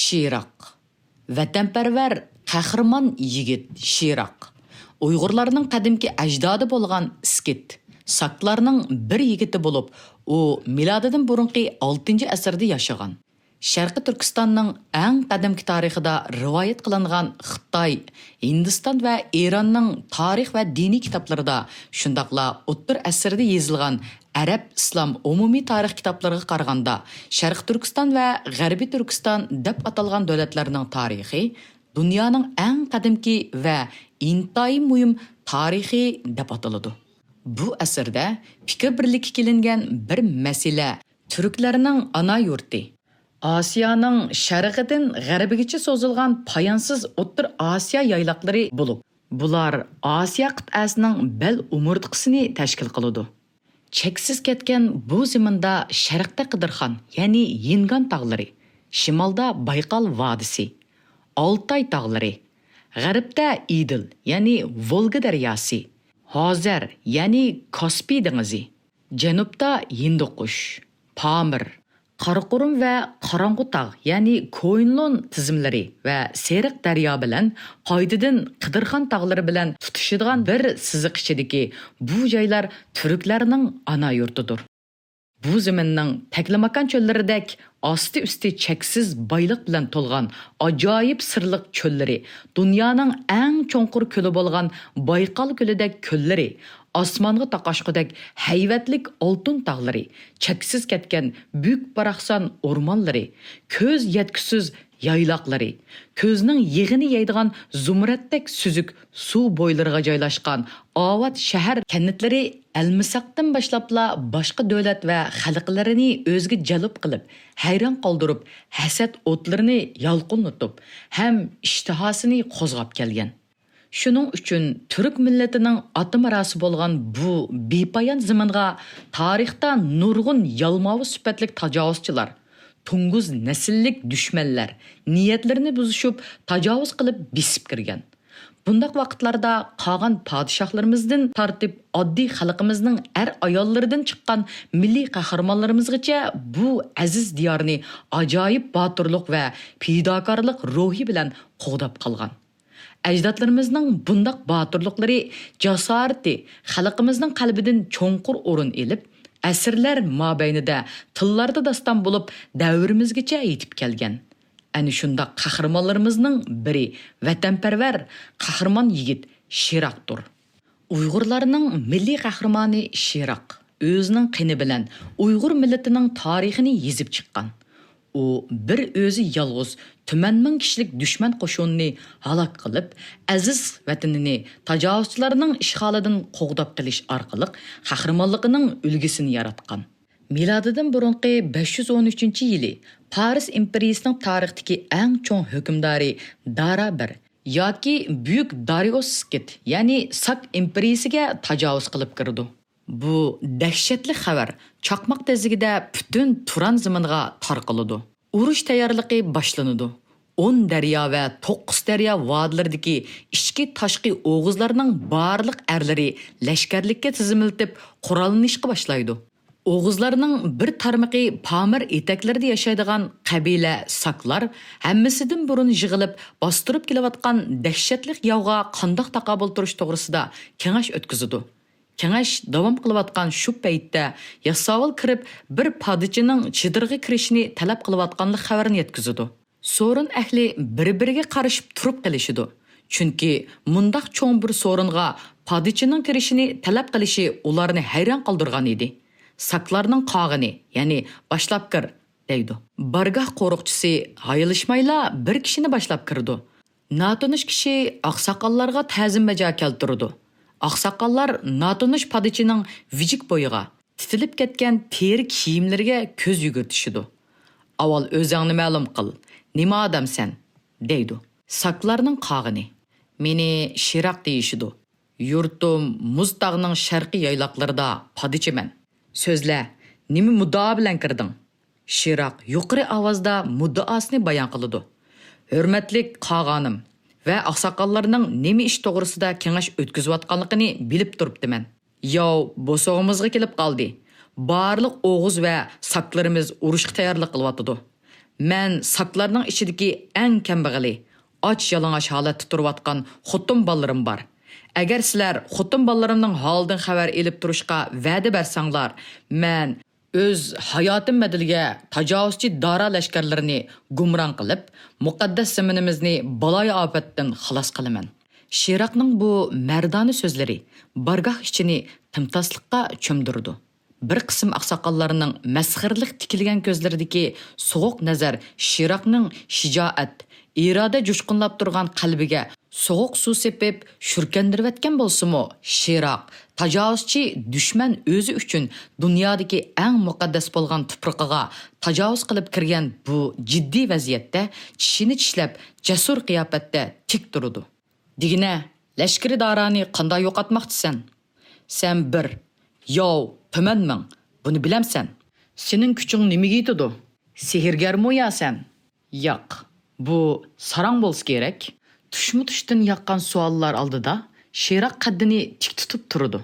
Şirak. Vatanparvar qahramon yigit Şirak. Uyg'urlarning qadimki ajdodi bo'lgan Iskit. Saklarning bir yigiti bo'lib, u milodidan burunqi 6-asrda yashagan. Sharqi Turkistonning eng qadimki tarixida rivoyat qilingan Xitoy, Hindiston va Eronning tarix va diniy kitoblarida, shundaqla o'ttir asrda yozilgan Arab Islom umumiy tarix kitoblariga qaraganda, Sharqi Turkiston va G'arbiy Turkiston deb atalgan davlatlarning tarixi dunyoning eng qadimki va intayin muhim tarixi deb ataladi. Bu asrda fikr birligi kelingan bir masala Turklarning ana yurti. Asiyaning sharqidan g'arbigacha so'zilgan poyonsiz o'ttir Osiyo yayloqlari bo'lib, bular Osiyo qit'asining bel umurtqisini tashkil qiladi. Cheksiz ketgan bu zaminda sharqda Qidirxon, ya'ni Yingan tog'lari, shimolda Bayqal vodisi, Oltay tog'lari, g'arbda Idil, ya'ni Volga daryosi, Hozar, ya'ni Kaspiy dengizi, janubda Hindukush, Pamir, Qaraqo'rim va Qorong'u tog', ya'ni Ko'yinlon tizimlari va Seriq daryo bilan qoidadan Qidirxon tog'lari bilan tutishadigan bir siziq ichidagi bu joylar turklarning ana yurtidir. Bu zaminning taklamakan cho'llaridek osti-usti cheksiz boylik bilan to'lgan ajoyib sirliq cho'llari, dunyoning eng cho'nqur ko'li bo'lgan Bayqal ko'lidek ko'llari, osmonga taqashqidek hayvatlik oltin tog'lari, cheksiz ketgan buyuk baraqson o'rmonlari, ko'z yetkisiz yayloqlari, ko'zning yig'ini yeydigan zumratdek suzuk suv bo'ylariga joylashganovat shahar kennitlari Almisaqdan boshlabla boshqa davlat va xalqlarini o'ziga jalb qilib, hayron qoldirib, hasad o'tlarini yalqinlatib, ham ishtihosini qo'zg'ab kelgan. Shuning uchun Turk millatining ota merosi bo'lgan bu bepoyon zaminga tarixda nurg'un yalmovi sifatlik tajovuzchilar, tunguz nasllik dushmanlar niyatlarini buzishib, tajovuz qilib besib kirgan. Bundaq vaqtlarda qolgan podshohlarimizdan tortib oddiy xalqimizning ayollaridan chiqqan milliy qahramonlarimizgacha bu aziz diyorni ajoyib botirlik va fidokorlik ruhi bilan qo'g'dab qolgan. Ajdodlarimizning bundaq botirliklari, jasorati xalqimizning qalbidan cho'nqur o'rin elib, asrlar mobaynida tillarda daston bo'lib davrimizgacha yetib kelgan. Ani shunda qahramonlarimizning biri vatanparvar qahramon yigit Şirak'tur. Uyg'urlarning milliy qahramoni Şirak o'zining qini bilan Uyg'ur millatining tarixini yezib chiqqan. U bir o'zi yolg'iz tuman ming kishilik dushman qo'shinni halok qilib, aziz vatanini tajovuzchilarning ishg'olidan qo'g'dab qilish orqali qahramonligining ulgisini yaratgan. Milodidan burunqi 513-yili Paris imperiyasining tarixdagi eng cho'ng hukmdori Dara I yoki Buyuk Darius Skit, ya'ni Sak imperiyasiga tajovuz qilib kirdi. Bu dahshatli xabar chaqmoq tezligida butun Turan zaminga tarqaladi. Urush tayyorligi boshlanadi. 10 daryo va 9 daryo vodlaridagi ichki tashqi o'g'izlarning barliq erlari lashkarlikka tizimiltib qurollanishga boshlaydi. Oğuzlarning bir tarmaqi Pamir etaklarida yashaydigan qabila saklar hammasidan burun yig'ilib bostirib kelayotgan dahshatli yovga qandoq taqabul turish to'g'risida kengash o'tkazadi. Kengash davom qilayotgan shu paytda Yasavul kirib bir podichining chidirg'i kirishini talab qilayotganlik xabarini yetkazadi. So'rin ahli bir-biriga qarashib turib qilishidi. Chunki mundaq cho'ng bir so'ringa podichining kirishini talab qilishi ularni hayron qoldirgan edi. Saklarning qog'ini, ya'ni boshlab kir, deydi. Bargoh qo'riqchisi hayilishmayla bir kishini boshlab kirdi. Notanish kishi oqsoqollarga ta'zim bajo keltirdi. Oqsoqollar notanish podichining vijik bo'yiga, titilib ketgan teri kiyimlariga ko'z yugurtishdi. Avval o'zingni ma'lum qil, nima odamsan, deydi. Saklarning qog'ini. Meni Şirak deyishidi. Yurtim Muzdag'ning sharqiy yayloqlarida podichiman. So'zla, nima muddao bilan kirding? Şirak yuqori ovozda muddaosini bayon qildi. Hurmatlik qog'onim va oqsoqollarning nima ish to'g'risida kengash o'tkazayotganligini bilib turibdiman. Yov bo'sog'imizga kelib qoldi. Barliq o'g'iz va saklarimiz urushga tayyorlik qilyotdi. Мен сакларның ішідегі әң кәмбіғілі, aç yalang'ash holatda turayotgan xotin bolalarım бар. Agar sizlar xotin bolalarimning holidan xabar elib turishga va'da bersanglar, men o'z hayotim badiliga tajovuzchi dora lashkarlarini gumron qilib, muqaddas zaminimizni baloyi ofatdan xalos qilaman. Shiroqning bu mardona so'zlari bargoh ichini timtoslikqa cho'mdirdi. Bir qism aqsoqollarning masxirlik tikilgan ko'zlaridagi so'g'uq nazar Shiroqning shijoat, iroda jo'shqinlab turgan qalbiga soğuk su sepib şürkendirvetken bolsumu, Shiroq, tajovuzchi dushman o'zi uchun dunyodagi eng muqaddas bo'lgan tuproqiga tajovuz qilib kirgan bu jiddiy vaziyatda tishini tishlab, jasur qiyofatda tik turdi. Digina, lashkari dorani qanday yo'qotmoqchisan? Sen bir, yov, tumanming, buni bilamsan. Sening kuching nimaga yetadi? Sehrgarmi sen? Yo'q, bu sarang bo'lsa kerak. Tushmu-tushdan yaqqan savollar oldida Shiroq qaddini tik tutib turdi.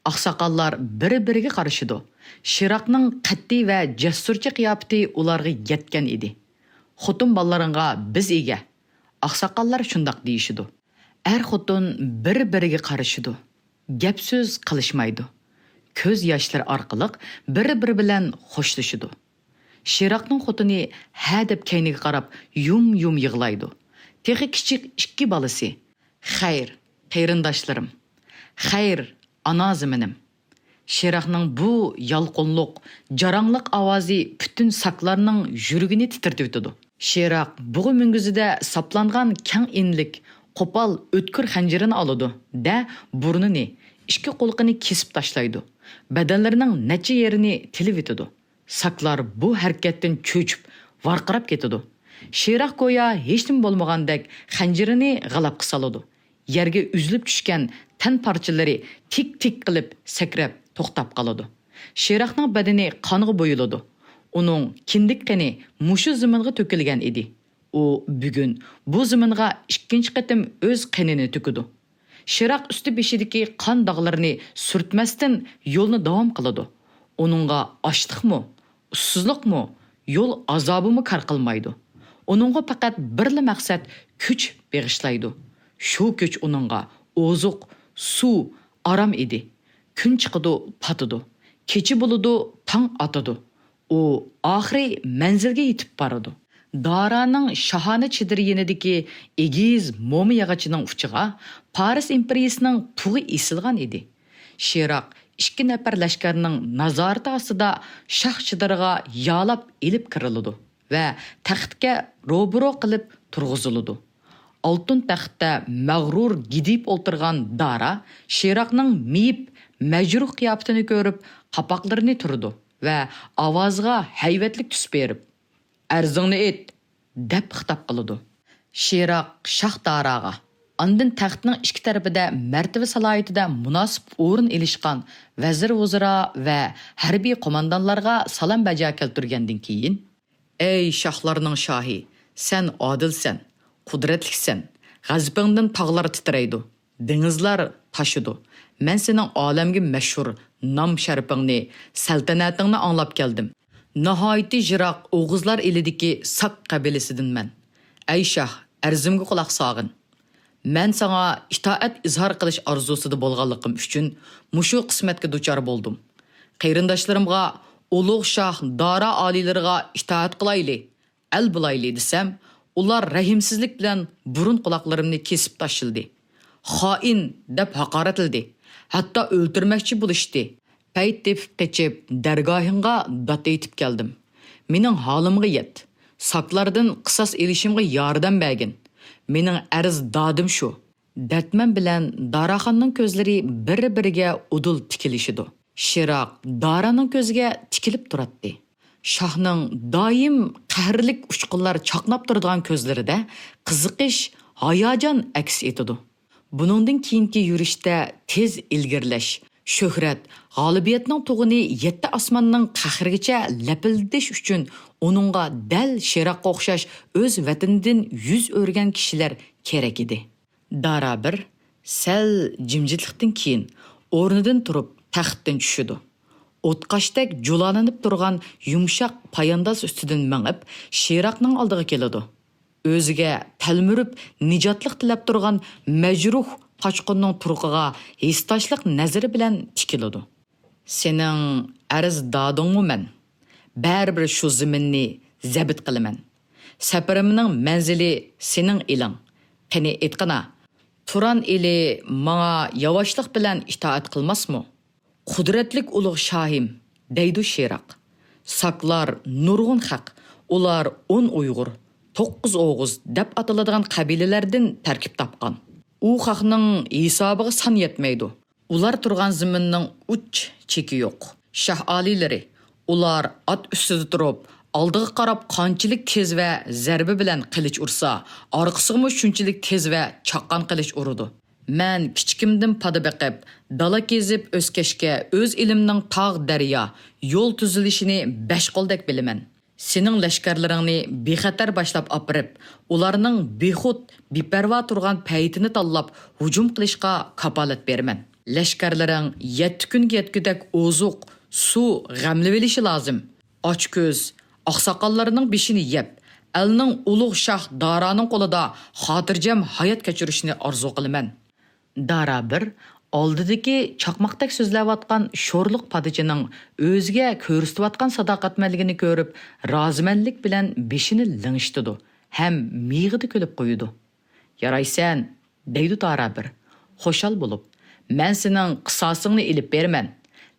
Aqsoqollar bir-biriga qarashidi. Shiroqning qat'iy va jasurcha qiyofati ularga yetgan edi. Xotin bolalaringga biz ega. Aqsoqollar shundoq deyishidi. Xotin bir-biriga qarashidi. Gap so'z qilishmaydi. Ko'z yoshlar orqali bir-biri bilan xo'shlashidi. Shiroqning xotini ha deb kayniga qarab yum-yum yig'laydi. Texi kichik ikki balasi. Xayr, qarindoshlarım. Xayr, ana ziminim. Shiroqning bu yalqonliq, jarangliq ovozi butun saqlarning yuragini titirtib o'tdi. Shiroq bug'i mungizida saplangan kang inlik, qo'pol o'tkir xanjirini oladi da burnini, ikki qo'lqini kesib tashlaydi. Badanlarining necha yerini tilib o'tdi. Saqlar bu harakatdan cho'chib, varqirab ketadi. Shiroq go'yo hech nima bo'lmagandek xanjirini g'alab qisaladi. Yerga uzilib tushgan tan parchalari tik-tik qilib sakrab to'xtab qoladi. Shiroqning badani qonga bo'yiladi. Uning kindik qani mushu zaminga to'kilgan edi. U bugun bu zaminga ikkinchi qatim o'z qanini to'kidi. Shiroq usti beshidagi qon dog'larini surtmasdan yo'lni davom qiladi. Uningga ochliqmi, ussizlikmi, yo'l azobimi kar qilmaydi. Onunğa faqat birla maqsad kuch beg'ishlaydi. Shu kuch onunğa ozuq, suv, aram edi. Kun chiqidi, patidi. Kechi bo'ladi, tong otadi. U oxiri manzilga yetib boradi. Daraning shahona chidiryenidagi egiz mo'mi yog'ochining uchiga Paris imperiyasining tug'i esilgan edi. Shiroq ikki nafar lashkarning nazorati ostida shah chidiriga yolab elib kiriladi va taxtga ro'baro qilib turg'iziladi. Oltin taxtda mag'rur gidib o'tirgan Dara Shiroqning miyib majruh qiyofatini ko'rib qapoqlarini turdi va ovoziga hayvatlik tus berib arzingni et deb xitob qiladi. Shiroq shah Daraga Andın taxtning ikki tarafida martaba salohiyatida munosib o'rin ilishgan vazir-vuzira va harbiy qo'mondonlarga salom bajo keltirgandan keyin ey shohlarning shohi, sen odilsan, qudratliksan. G'azabingdan tog'lar titraydi, dengizlar tashidi. Men sening olamga mashhur nom sharifingni, saltanatingni anglab keldim. Nihoyatda jiroq o'g'izlar elidagi Saq qabilasidanman. Ey shoh, arzimga quloq solg'in. Men sana itoat izhor qilish orzusida bo'lganligim uchun mushu qismatga duchor bo'ldim. Qarindoshlarimga ulug' shoh Dara oliylariga itoat qilayli, al bulayli desam, ular rahimsizlik bilan burun quloqlarimni kesib tashildi. Xoin deb haqoratildi. Hatto o'ltirmoqchi bo'lishdi. Payt tepib qechib dargohingga dot etib keldim. Mening holimga yet. Saqlardan qisos elishimga yordam bergin. Mening arz dadim shu. Datman bilan Daraxonning ko'zlari bir-biriga udul tikilishidi. Shiroq Daraning ko'ziga tikilib turadi. Shohning doim qahrlik uchqunlar chaqnab turadigan ko'zlarida qiziqish, hayajon aks etadi. Buningdan keyingi yurishda tez ilgirlash, shuhrat, g'olibiyatning tug'ini yetti osmonning qahrigacha lapildish uchun onunğa dal Shiroqqa o'xshash o'z vatanidan yuz o'rgan kishilar kerak edi. Dara bir sal jimjitlikdan keyin o'rnidan turib taxtdan tushidi. O'tqashdek julanib turgan yumshoq poyandoz ustidan mangib, Shiraqning oldiga keladi. O'ziga talmurib nijotlik tilab turgan majruh qochqinning turqiga histashliq nazari bilan tikiladi. Sening arz dadingmi men? Baribir shu zaminni zabit qilaman. Safarimning manzili sening iling. Qani aytqina, Turan eli manga yavaşlık bilan itoat qilmasmi? Qudratlik ulug' shohim, deydi Shiraq. Saklar nurg'un haq, ular 10 Uyg'ur, 9 Oğuz deb ataladigan qabilalardan tarkib topgan. U haqning hisobiga son yetmaydi. Ular turgan zaminning uch cheki yo'q. Shoh olilari, ular at ustida turib, oldiga qarab qanchalik tez va zarba bilan qilich ursa, orqasiga shunchalik tez va chaqqan qilich urdi. Men kichikimdan pada beqib, dala kezib o'skashga o'z ilimning tog' daryo, yo'l tuzilishini besh qo'ldek bilaman. Sening lashkarlaringni bexatar boshlab opirib, ularning bexud, beparvo turgan paytini tanlab hujum qilishga kapolat beraman. Lashkarlaring 7 kunga yetgudak ozuq, suv g'amli bo'lishi lozim. Och ko'z, oqsoqollarning beshini yeb, elning ulug' shoh Daroning qo'lida xotirjam hayot kechirishni orzu qilaman. Dara bir oldidagi chaqmoqdek so'zlayotgan sho'rliq padichining o'ziga ko'rsatayotgan sadoqatmanligini ko'rib, rozimanlik bilan beshini ling'ishtidi, ham miyig'ida kulib qo'ydi. Yaraysan, deydi Dara bir, xo'shal bo'lib. Men sening qisosingni ilib berman.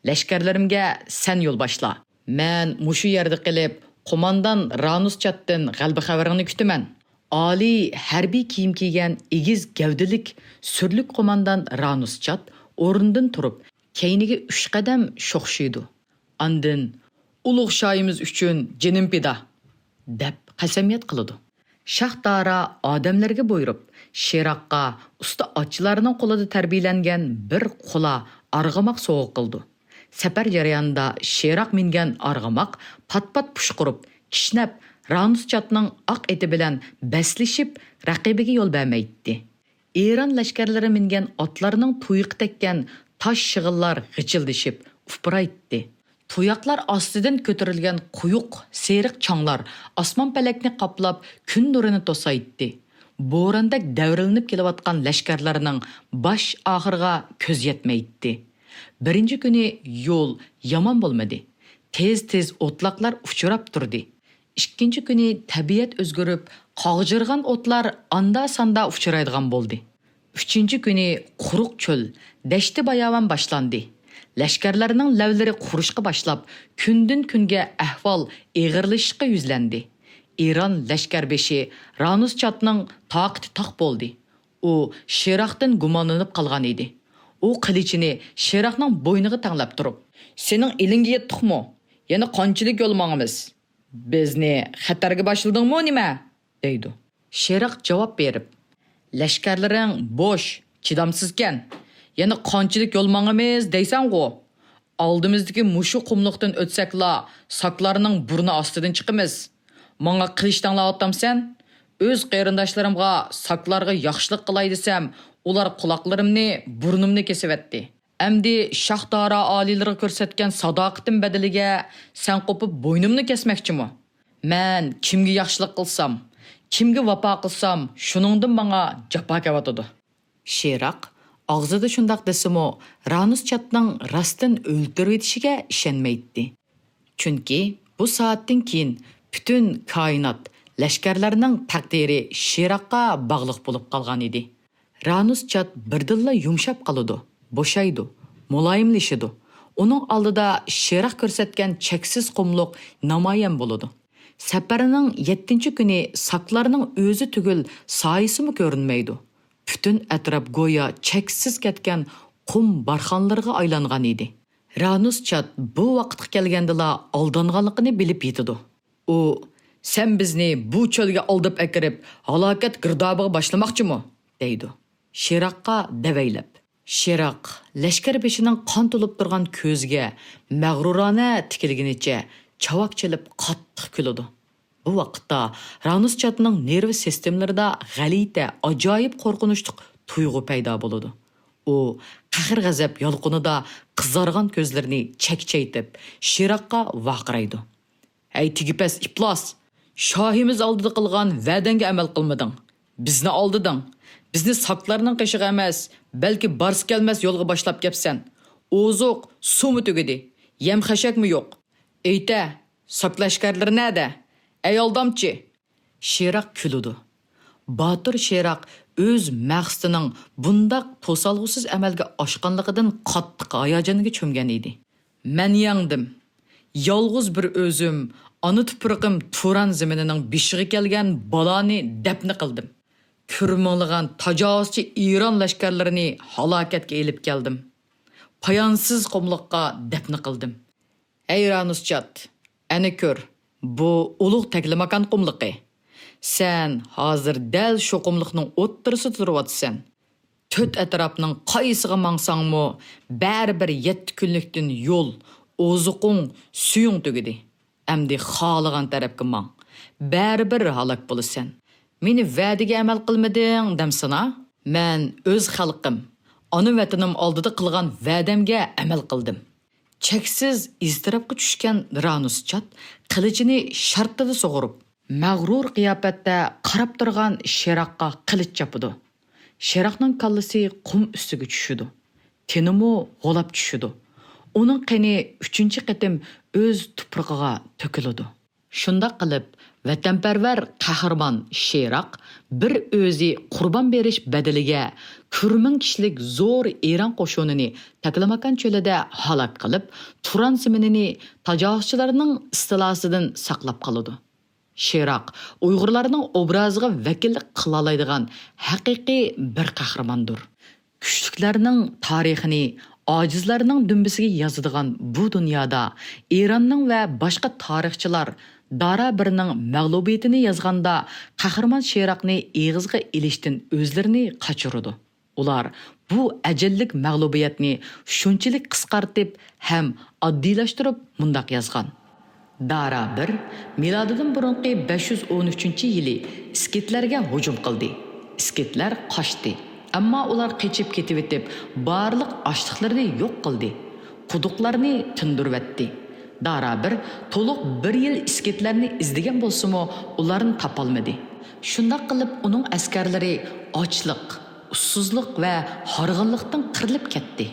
Lashkarlarimga sen yo'l boshla. Men mushu yerda qilib, qo'mondan Ranus chatdan g'alba xabarini kutaman. Ali harbiy kiyim kiygan egiz gavdilik surlik qo'mondan Ranus chat o'rnidan turib, keyniga 3 qadam sho'xshiydi. Andin ulug' shoyimiz uchun jinim pida deb qasamiyat qiladi. Shoh Dara odamlarga buyurib, Shiraqqa usta ochilarining qo'lida tarbiyalangan bir qo'la arg'amoq sovg'a qildi. Safar jarayonida Shiraq mingan arg'amoq pat-pat pushqurib, kishnab, Ranus chatning oq eti bilan baslashib, raqibiga yo'l bermaydi. Eron lashkarlari mingan otlarning tuyuq tekkan tosh shig'illar g'ichildishib, ufpraytdi. Tuyoqlar ostidan ko'tarilgan quyuq, seriq changlar osmon palakni qoplab, kun nurini to'saydi. Bo'rondak davrilinib kelayotgan lashkarlarning bosh oxirga ko'z yetmaydi. Birinchi kuni yo'l yomon bo'lmadi. Tez-tez o'tloqlar uchrab turdi. Ikkinchi kuni tabiat o'zgarib, qog'jirgan o'tlar anda-sanda uchraydigan bo'ldi. Uchinchi kuni quruq cho'l, dashti bayovan boshlandi. Lashkarlarning lavlari qurishga boshlab, kundan kunga ahvol eg'irlashishga yuzlandi. Eron lashkarbeshi Ranus chatning toqati toq bo'ldi. U Shiraqdan gumonlanib qolgan edi. U qilichini Shiraqning bo'yniga tanglab turib, "Sening elingga yetdiqmi? Yana qanchalik yo'l mangamiz? Bizni xatarga boshlidingmi nima?" deydi. Shiraq javob berib, "Lashkarlaring bo'sh, chidamsizkan. Yana qanchalik yo'l mangamiz deysan-ku. Oldimizdagi mushu qumliqdan o'tsakla, saklarning burni ostidan chiqamiz. Menga qilishdanla otamsan? O'z qarindoshlarimga saklarga yaxshilik qilay desam, ular quloqlarimni, burnimni kesivetdi. Endi Shoh Dara oliylariga ko'rsatgan sadoqatim badaliga sen qo'pib bo'ynimni kesmoqchimi? Men kimga yaxshilik qilsam, kimga vafo qilsam, shuningdan menga jafo kelatadi." Shiraq og'zida shundoq desimi, Ranus chatning rastdan o'ltirib etishiga ishonmaydi. Chunki bu soatdan keyin butun koinot lashkarlarning taqdiri Shiraqqa bog'liq bo'lib qolgan edi. Ranus chat birdilla yumshab qoladi, bo'shaydi, muloyimlashadi. Uning oldida Shiraq ko'rsatgan cheksiz qumliq namoyon bo'ladi. Safarining 7-kuni saklarning o'zi tugul soyisimi ko'rinmaydi. Bütün atrof go'yo cheksiz ketgan qum barxonlarga aylangan edi. Ranus chat bu vaqtga kelgandila aldanganligini bilib yetidi. U, "Sen bizni bu cho'lga oldib akirib, halokat girdobiga boshlamoqchimi?" deydi. Shiraqqa davaylab. Shiraq lashkar beshining qon to'lib turgan ko'zga mag'rurona tikilgunicha chavoq chelib qattiq kuladi. Bu vaqtda Ranus chatning nerv sistemlarida g'alita, ajoyib qo'rqinchli tuyg'u paydo bo'ladi. U qahr g'azab yolqinida qizargan ko'zlarini chekchaytib, Shiraqqa vaqiraydi. Ey tigipas iflos! Shohimiz oldida qilgan va'danga amal qilmading. Bizni oldiding. Bizni saqlarning qishig'i emas, balki bars kelmas yo'lga boshlab kelsan. Ozuq, suvmi tugidi? Yem xashakmi yo'q? Eyta, saqlashkarlar nada? Ey oldamchi! Shiraq kuludi. Batir Shiraq o'z maqsadining bundaq to'salg'usiz amalga oshganligidan qattiq hayajonga cho'mgan edi. Men yangdim. Yolg'iz bir o'zim, ana tuproqim Turan zeminining beshig'i kelgan balani dafn qildim. Kurmonlagan tajovuzchi Iron lashkarlarini halokatga elib keldim. Payonsiz qumliqqa dafn qildim. Ey Ranuschat, ana ko'r, bu ulug' taglimakan qumliqi. Sen hozir dal shu qumliqning o'ttirisida turibsan. To'rt atrofning qaysiga mangsangmi, baribir 7 kunlikdan yo'l, ozuqing, suying tugidi. Amdi xohlagan tarafga mang. Baribir halok bo'lasan. Meni va'daga amal qilmading demsana? Men o'z xalqim, ona vatanim oldida qilgan va'damga amal qildim. Cheksiz iztirobga tushgan Ranuschat qilichini shartida sug'urib, mag'rur qiyofatda qarab turgan Shiraqqa qilich chopdi. Shiraqning kallasi qum ustiga tushdi. Tenimi g'olab tushdi. Uning qani 3-qatim o'z tuprog'iga to'kildi. Shunda qilib, vatanparvar qahramon Shiraq bir o'zi qurban berish badaliga 40 kishilik zo'r Eron qo'shinini Taklamakan cho'lida halok qilib, Turan zeminini tajovuzchilarning istilosidan saqlab qoldi. Shiraq Uyg'urlarning obraziga vakillik qila oladigan haqiqiy bir qahramondir. Kuchliklarning tarixini ojizlarning dumbisiga yozadigan bu dunyoda Eronning va boshqa tarixchilar Dara birining mag'lubiyatini yozganda qahramon Shiraqni eg'izga ilishdan o'zlarini qochirdi. Ular bu ajallik mag'lubiyatni shunchalik qisqartib ham oddiylashtirib mundaq yozgan. Dara 1 milodidan burungi 513-yili iskitlarga hujum qildi. Iskitlar qochdi. Ammo ular qechib ketib etib, barliq ochliqlarni yo'q qildi. Quduqlarni tindirib etdi. Dara 1 to'liq 1 yil iskitlarni izdegan bo'lsa-mu, ularni topolmadi. Shunda qilib uning askarlari ochliq, ussizlik va horg'inlikdan qirilib ketdi.